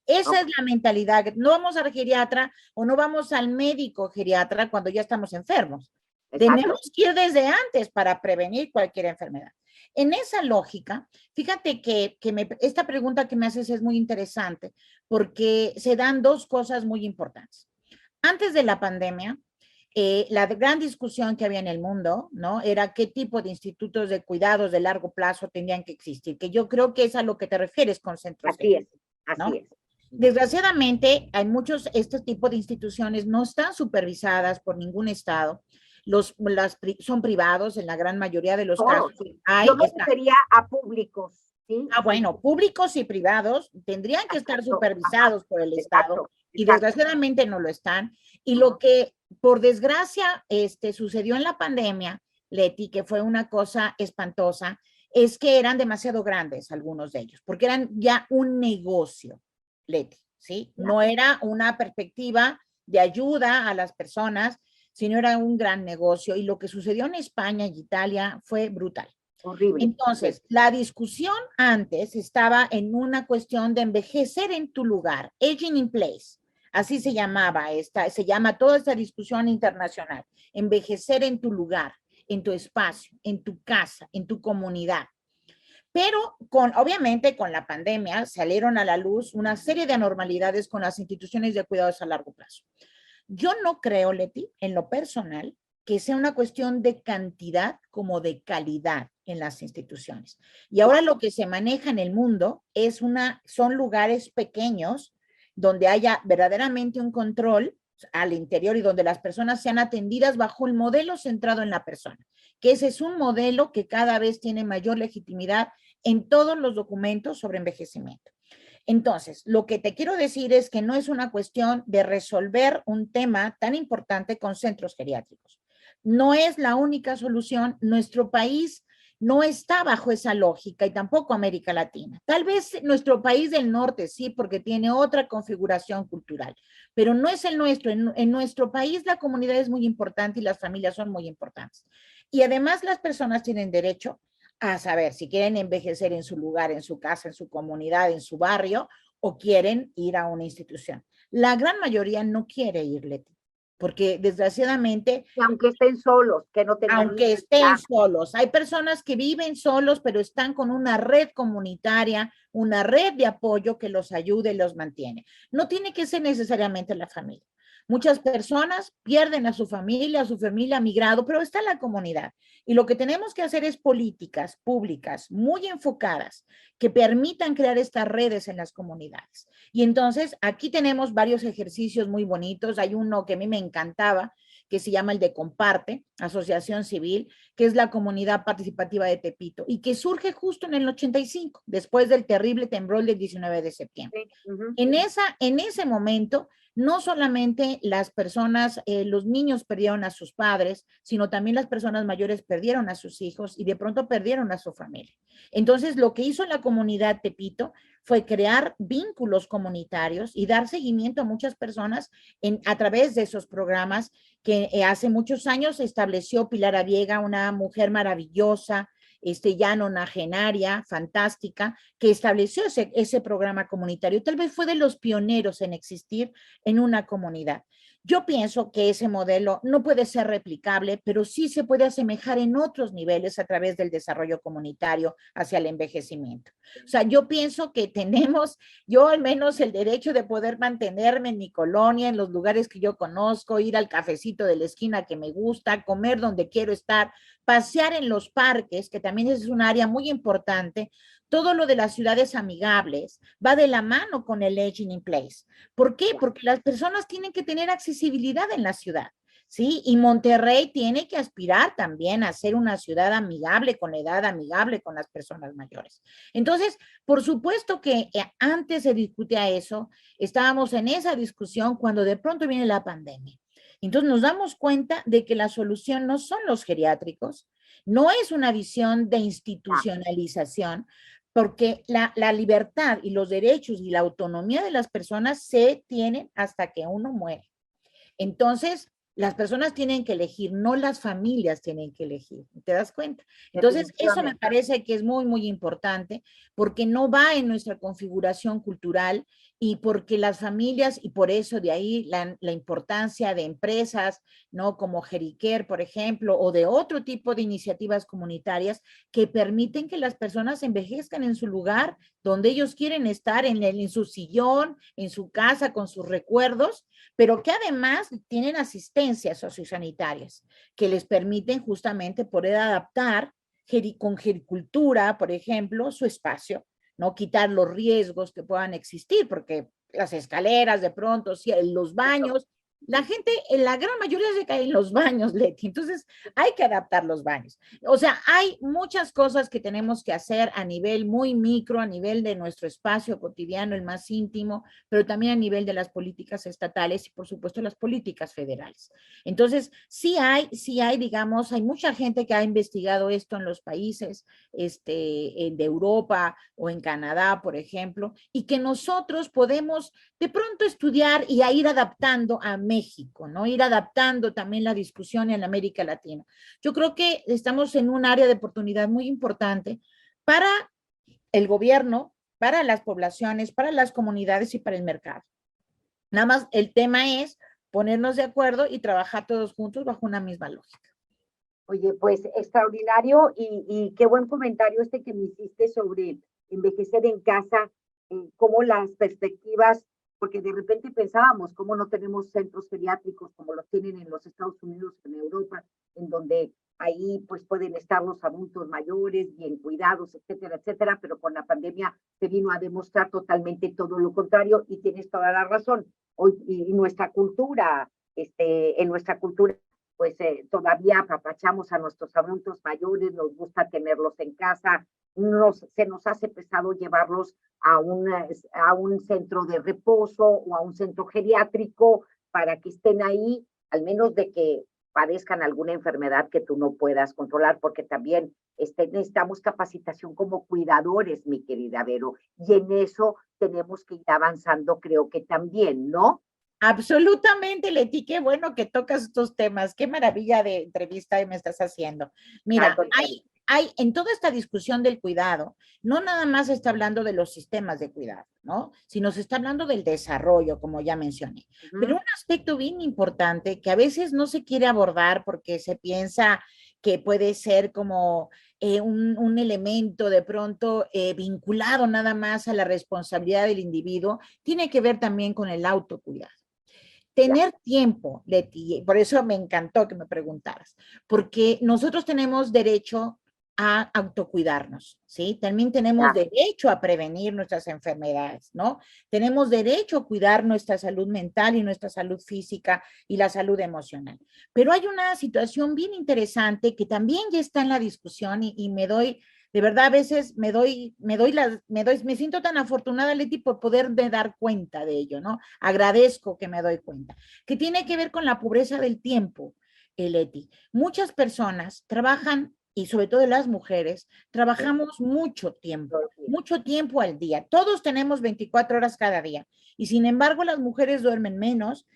Esa es la mentalidad. No vamos al geriatra o no vamos al médico geriatra cuando ya estamos enfermos. Exacto. Tenemos que ir desde antes para prevenir cualquier enfermedad. En esa lógica, fíjate que esta pregunta que me haces es muy interesante porque se dan dos cosas muy importantes. Antes de la pandemia, la gran discusión que había en el mundo, ¿no? Era qué tipo de institutos de cuidados de largo plazo tenían que existir, que yo creo que es a lo que te refieres con centros. Así es, así es. Desgraciadamente, hay este tipo de instituciones no están supervisadas por ningún estado. Son privados en la gran mayoría de los casos. Yo me refería a públicos. ¿Sí? Bueno, públicos y privados tendrían que estar supervisados por el Estado y desgraciadamente no lo están. Y lo que, por desgracia, sucedió en la pandemia Leti, que fue una cosa espantosa, es que eran demasiado grandes algunos de ellos, porque eran ya un negocio, Leti, ¿sí? No era una perspectiva de ayuda a las personas, sino era un gran negocio. Y lo que sucedió en España y Italia fue brutal. Horrible. Entonces, la discusión antes estaba en una cuestión de envejecer en tu lugar, aging in place. Así se llamaba se llama toda esta discusión internacional, envejecer en tu lugar, en tu espacio, en tu casa, en tu comunidad. Pero obviamente con la pandemia salieron a la luz una serie de anormalidades con las instituciones de cuidados a largo plazo. Yo no creo, Leti, en lo personal, que sea una cuestión de cantidad como de calidad en las instituciones. Y ahora lo que se maneja en el mundo son lugares pequeños donde haya verdaderamente un control al interior y donde las personas sean atendidas bajo el modelo centrado en la persona, que ese es un modelo que cada vez tiene mayor legitimidad en todos los documentos sobre envejecimiento. Entonces, lo que te quiero decir es que no es una cuestión de resolver un tema tan importante con centros geriátricos. No es la única solución. Nuestro país no está bajo esa lógica y tampoco América Latina. Tal vez nuestro país del norte sí, porque tiene otra configuración cultural, pero no es el nuestro. En nuestro país la comunidad es muy importante y las familias son muy importantes. Y además las personas tienen derecho a saber si quieren envejecer en su lugar, en su casa, en su comunidad, en su barrio, o quieren ir a una institución. La gran mayoría no quiere ir, Leti, porque desgraciadamente, y aunque estén solos, que no tengan aunque estén solos, hay personas que viven solos, pero están con una red comunitaria, una red de apoyo que los ayude y los mantiene. No tiene que ser necesariamente la familia. Muchas personas pierden a su familia ha migrado, pero está en la comunidad. Y lo que tenemos que hacer es políticas públicas muy enfocadas que permitan crear estas redes en las comunidades. Y entonces aquí tenemos varios ejercicios muy bonitos. Hay uno que a mí me encantaba, que se llama el de Comparte, Asociación Civil, que es la comunidad participativa de Tepito, y que surge justo en el 85, después del terrible temblor del 19 de septiembre. En ese momento, no solamente las personas, los niños perdieron a sus padres, sino también las personas mayores perdieron a sus hijos y de pronto perdieron a su familia. Entonces, lo que hizo la comunidad Tepito fue crear vínculos comunitarios y dar seguimiento a muchas personas a través de esos programas que hace muchos años estableció Pilar Aviega, una mujer maravillosa, ya nonagenaria, fantástica, que estableció ese programa comunitario. Tal vez fue de los pioneros en existir en una comunidad. Yo pienso que ese modelo no puede ser replicable, pero sí se puede asemejar en otros niveles a través del desarrollo comunitario hacia el envejecimiento. O sea, yo pienso que tenemos, yo al menos el derecho de poder mantenerme en mi colonia, en los lugares que yo conozco, ir al cafecito de la esquina que me gusta, comer donde quiero estar, pasear en los parques, que también es un área muy importante. Todo lo de las ciudades amigables va de la mano con el aging in place. ¿Por qué? Porque las personas tienen que tener accesibilidad en la ciudad, ¿sí? Y Monterrey tiene que aspirar también a ser una ciudad amigable, con la edad amigable con las personas mayores. Entonces, por supuesto que antes se discutía eso, estábamos en esa discusión cuando de pronto viene la pandemia. Entonces nos damos cuenta de que la solución no son los geriátricos, no es una visión de institucionalización, porque la libertad y los derechos y la autonomía de las personas se tienen hasta que uno muere. Entonces, las personas tienen que elegir, no las familias tienen que elegir, ¿te das cuenta? Entonces, eso me parece que es muy, muy importante porque no va en nuestra configuración cultural y porque las familias, y por eso de ahí la importancia de empresas, ¿no? Como Jeriquer, por ejemplo, o de otro tipo de iniciativas comunitarias que permiten que las personas envejezcan en su lugar donde ellos quieren estar, en su sillón, en su casa, con sus recuerdos, pero que además tienen asistencias sociosanitarias que les permiten justamente poder adaptar con gericultura, por ejemplo, su espacio, no quitar los riesgos que puedan existir, porque las escaleras de pronto, los baños, La gente, en la gran mayoría se cae en los baños, Leti, entonces hay que adaptar los baños. O sea, hay muchas cosas que tenemos que hacer a nivel muy micro, a nivel de nuestro espacio cotidiano, el más íntimo, pero también a nivel de las políticas estatales y por supuesto las políticas federales. Entonces, sí hay, digamos, hay mucha gente que ha investigado esto en los países de Europa o en Canadá, por ejemplo, y que nosotros podemos de pronto estudiar y a ir adaptando a México, ¿no? Ir adaptando también la discusión en América Latina. Yo creo que estamos en un área de oportunidad muy importante para el gobierno, para las poblaciones, para las comunidades y para el mercado. Nada más el tema es ponernos de acuerdo y trabajar todos juntos bajo una misma lógica. Oye, pues extraordinario y qué buen comentario este que me hiciste sobre envejecer en casa, cómo las perspectivas, porque de repente pensábamos cómo no tenemos centros geriátricos como los tienen en los Estados Unidos, en Europa, en donde ahí pues pueden estar los adultos mayores, bien cuidados, etcétera, etcétera, pero con la pandemia se vino a demostrar totalmente todo lo contrario y tienes toda la razón. Hoy, y nuestra cultura, en nuestra cultura pues todavía apapachamos a nuestros adultos mayores, nos gusta tenerlos en casa, se nos hace pesado llevarlos a un centro de reposo o a un centro geriátrico para que estén ahí, al menos de que padezcan alguna enfermedad que tú no puedas controlar, porque también necesitamos capacitación como cuidadores, mi querida Vero, y en eso tenemos que ir avanzando, creo que también, ¿no? Absolutamente, Leti, qué bueno que tocas estos temas, qué maravilla de entrevista me estás haciendo. Mira, en toda esta discusión del cuidado, no nada más se está hablando de los sistemas de cuidado, ¿no? Sino se está hablando del desarrollo, como ya mencioné. Pero un aspecto bien importante que a veces no se quiere abordar porque se piensa que puede ser como un elemento de pronto vinculado nada más a la responsabilidad del individuo, tiene que ver también con el autocuidado. Tener tiempo, Leti, por eso me encantó que me preguntaras, porque nosotros tenemos derecho a autocuidarnos, ¿sí? También tenemos derecho a prevenir nuestras enfermedades, ¿no? Tenemos derecho a cuidar nuestra salud mental y nuestra salud física y la salud emocional. Pero hay una situación bien interesante que también ya está en la discusión y me doy de verdad, a veces me siento tan afortunada, Leti, por poderme dar cuenta de ello, ¿no? Agradezco que me doy cuenta, que tiene que ver con la pobreza del tiempo, Leti. Muchas personas trabajan, y sobre todo las mujeres, trabajamos mucho tiempo al día. Todos tenemos 24 horas cada día, y sin embargo las mujeres duermen menos.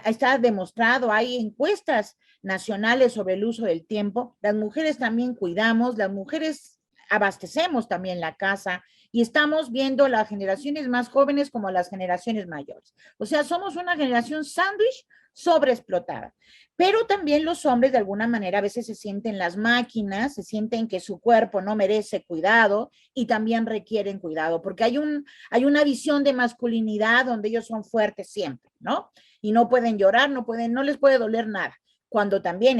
Está demostrado, hay encuestas nacionales sobre el uso del tiempo. Las mujeres también cuidamos, las mujeres abastecemos también la casa y estamos viendo las generaciones más jóvenes como las generaciones mayores. O sea, somos una generación sándwich sobreexplotada. Pero también los hombres de alguna manera a veces se sienten las máquinas, se sienten que su cuerpo no merece cuidado y también requieren cuidado, porque hay una visión de masculinidad donde ellos son fuertes siempre, ¿no? Y no pueden llorar, no les puede doler nada, cuando también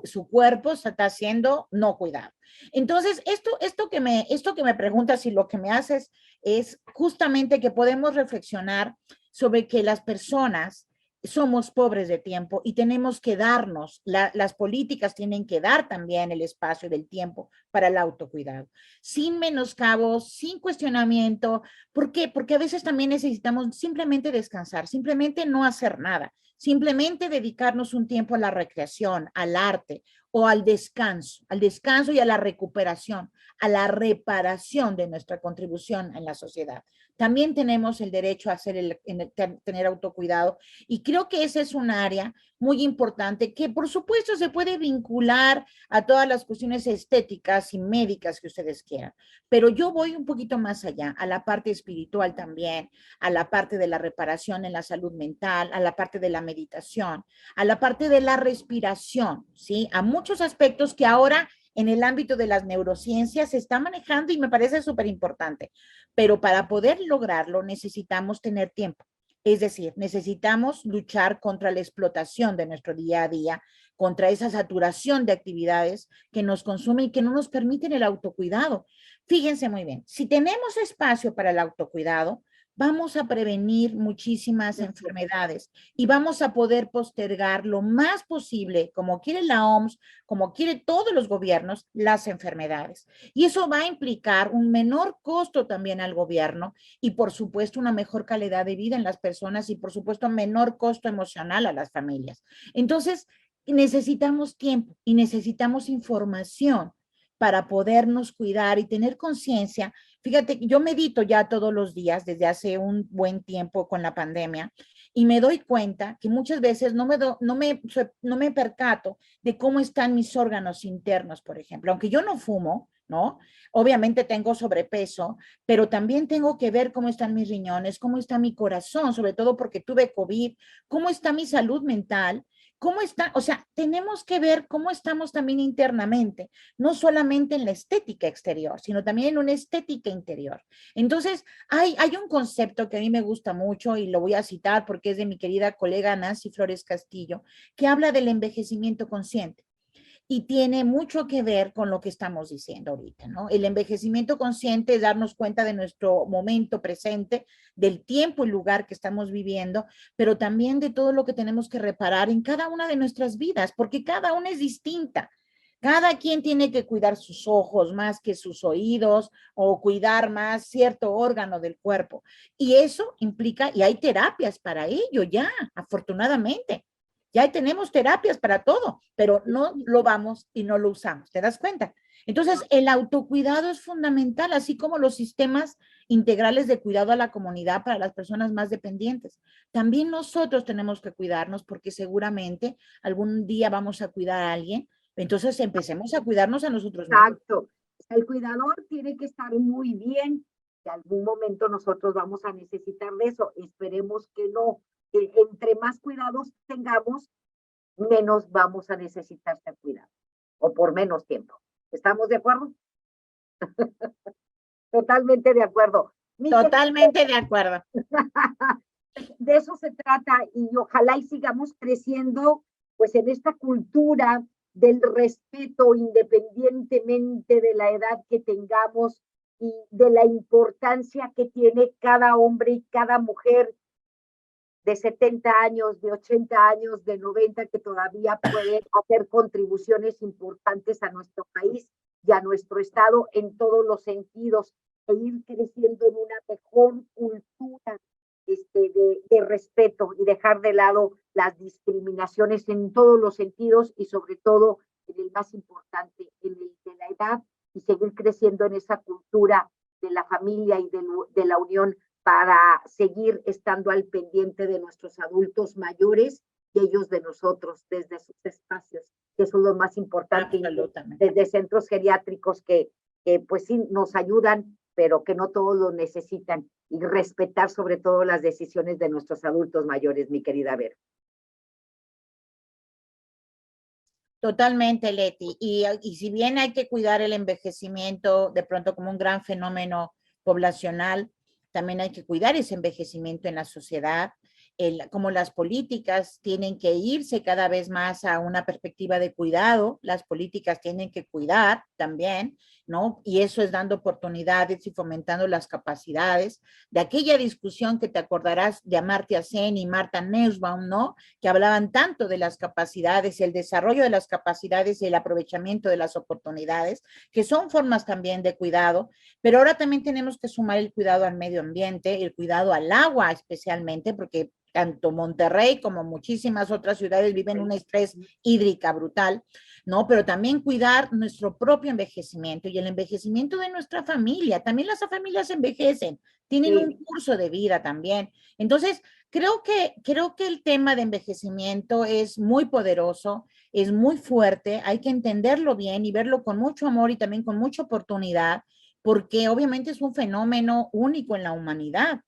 su cuerpo está siendo no cuidado. Entonces, esto que me preguntas y lo que me haces es justamente que podemos reflexionar sobre que las personas somos pobres de tiempo y tenemos que darnos, las políticas tienen que dar también el espacio del tiempo para el autocuidado, sin menoscabos, sin cuestionamiento. ¿Por qué? Porque a veces también necesitamos simplemente descansar, simplemente no hacer nada, simplemente dedicarnos un tiempo a la recreación, al arte o al descanso y a la recuperación, a la reparación de nuestra contribución en la sociedad. También tenemos el derecho a tener autocuidado y creo que esa es un área muy importante que por supuesto se puede vincular a todas las cuestiones estéticas y médicas que ustedes quieran, pero yo voy un poquito más allá, a la parte espiritual también, a la parte de la reparación en la salud mental, a la parte de la meditación, a la parte de la respiración, ¿sí? A muchos aspectos que ahora en el ámbito de las neurociencias se está manejando y me parece súper importante, pero para poder lograrlo necesitamos tener tiempo. Es decir, necesitamos luchar contra la explotación de nuestro día a día, contra esa saturación de actividades que nos consumen y que no nos permiten el autocuidado. Fíjense muy bien, si tenemos espacio para el autocuidado, vamos a prevenir muchísimas enfermedades y vamos a poder postergar lo más posible, como quiere la OMS, como quiere todos los gobiernos, las enfermedades. Y eso va a implicar un menor costo también al gobierno y, por supuesto, una mejor calidad de vida en las personas y, por supuesto, menor costo emocional a las familias. Entonces, necesitamos tiempo y necesitamos información para podernos cuidar y tener conciencia. Fíjate, yo medito ya todos los días desde hace un buen tiempo con la pandemia y me doy cuenta que muchas veces no me percato de cómo están mis órganos internos, por ejemplo. Aunque yo no fumo, ¿no? Obviamente tengo sobrepeso, pero también tengo que ver cómo están mis riñones, cómo está mi corazón, sobre todo porque tuve COVID, cómo está mi salud mental, cómo está, o sea, tenemos que ver cómo estamos también internamente, no solamente en la estética exterior, sino también en una estética interior. Entonces, hay un concepto que a mí me gusta mucho y lo voy a citar porque es de mi querida colega Nancy Flores Castillo, que habla del envejecimiento consciente y tiene mucho que ver con lo que estamos diciendo ahorita, ¿no? El envejecimiento consciente es darnos cuenta de nuestro momento presente, del tiempo y lugar que estamos viviendo, pero también de todo lo que tenemos que reparar en cada una de nuestras vidas, porque cada una es distinta. Cada quien tiene que cuidar sus ojos más que sus oídos o cuidar más cierto órgano del cuerpo. Y eso implica, y hay terapias para ello ya, afortunadamente. Ya tenemos terapias para todo, pero no lo vamos y no lo usamos. ¿Te das cuenta? Entonces, el autocuidado es fundamental, así como los sistemas integrales de cuidado a la comunidad para las personas más dependientes. También nosotros tenemos que cuidarnos porque seguramente algún día vamos a cuidar a alguien. Entonces, empecemos a cuidarnos a nosotros mismos. Exacto. El cuidador tiene que estar muy bien. En algún momento nosotros vamos a necesitar de eso. Esperemos que no. Entre más cuidados tengamos, menos vamos a necesitar ser cuidados. O por menos tiempo. ¿Estamos de acuerdo? Totalmente de acuerdo. Totalmente de acuerdo. De eso se trata y ojalá y sigamos creciendo pues en esta cultura del respeto independientemente de la edad que tengamos y de la importancia que tiene cada hombre y cada mujer de 70 años, de 80 años, de 90, que todavía pueden hacer contribuciones importantes a nuestro país y a nuestro estado en todos los sentidos, e ir creciendo en una mejor cultura de respeto y dejar de lado las discriminaciones en todos los sentidos y sobre todo en el más importante, en el de la edad, y seguir creciendo en esa cultura de la familia y de la unión para seguir estando al pendiente de nuestros adultos mayores y ellos de nosotros desde sus espacios, que son lo más importante, desde centros geriátricos que pues sí nos ayudan, pero que no todos lo necesitan, y respetar sobre todo las decisiones de nuestros adultos mayores, mi querida Vera. Totalmente, Leti. Y si bien hay que cuidar el envejecimiento de pronto como un gran fenómeno poblacional, también hay que cuidar ese envejecimiento en la sociedad, como las políticas tienen que irse cada vez más a una perspectiva de cuidado, las políticas tienen que cuidar también, ¿no? Y eso es dando oportunidades y fomentando las capacidades de aquella discusión que te acordarás de Amartya Sen y Martha Nussbaum, ¿no? Que hablaban tanto de las capacidades, el desarrollo de las capacidades y el aprovechamiento de las oportunidades, que son formas también de cuidado, pero ahora también tenemos que sumar el cuidado al medio ambiente, el cuidado al agua especialmente, porque tanto Monterrey como muchísimas otras ciudades viven un estrés hídrica brutal, ¿no? Pero también cuidar nuestro propio envejecimiento y el envejecimiento de nuestra familia. También las familias envejecen, tienen un curso de vida también. Entonces, creo que el tema de envejecimiento es muy poderoso, es muy fuerte, hay que entenderlo bien y verlo con mucho amor y también con mucha oportunidad, porque obviamente es un fenómeno único en la humanidad.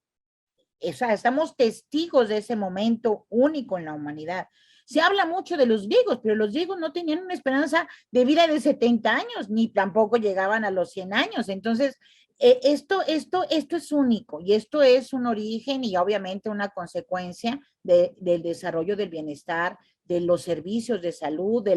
O sea, estamos testigos de ese momento único en la humanidad. Se habla mucho de los griegos, pero los griegos no tenían una esperanza de vida de 70 años, ni tampoco llegaban a los 100 años. Entonces, esto es único y esto es un origen y obviamente una consecuencia del desarrollo del bienestar de los servicios de salud,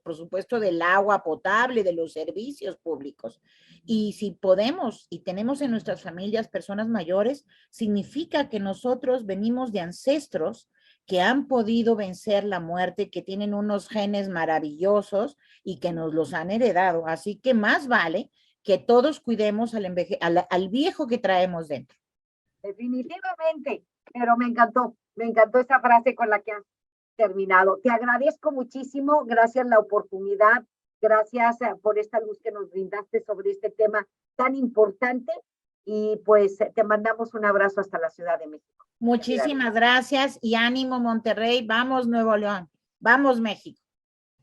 por supuesto, del agua potable, de los servicios públicos. Y si podemos y tenemos en nuestras familias personas mayores, significa que nosotros venimos de ancestros que han podido vencer la muerte, que tienen unos genes maravillosos y que nos los han heredado. Así que más vale que todos cuidemos al viejo que traemos dentro. Definitivamente, pero me encantó esa frase con la que has terminado. Te agradezco muchísimo, gracias la oportunidad, gracias por esta luz que nos brindaste sobre este tema tan importante y pues te mandamos un abrazo hasta la Ciudad de México. Muchísimas gracias y ánimo Monterrey, vamos Nuevo León, vamos México.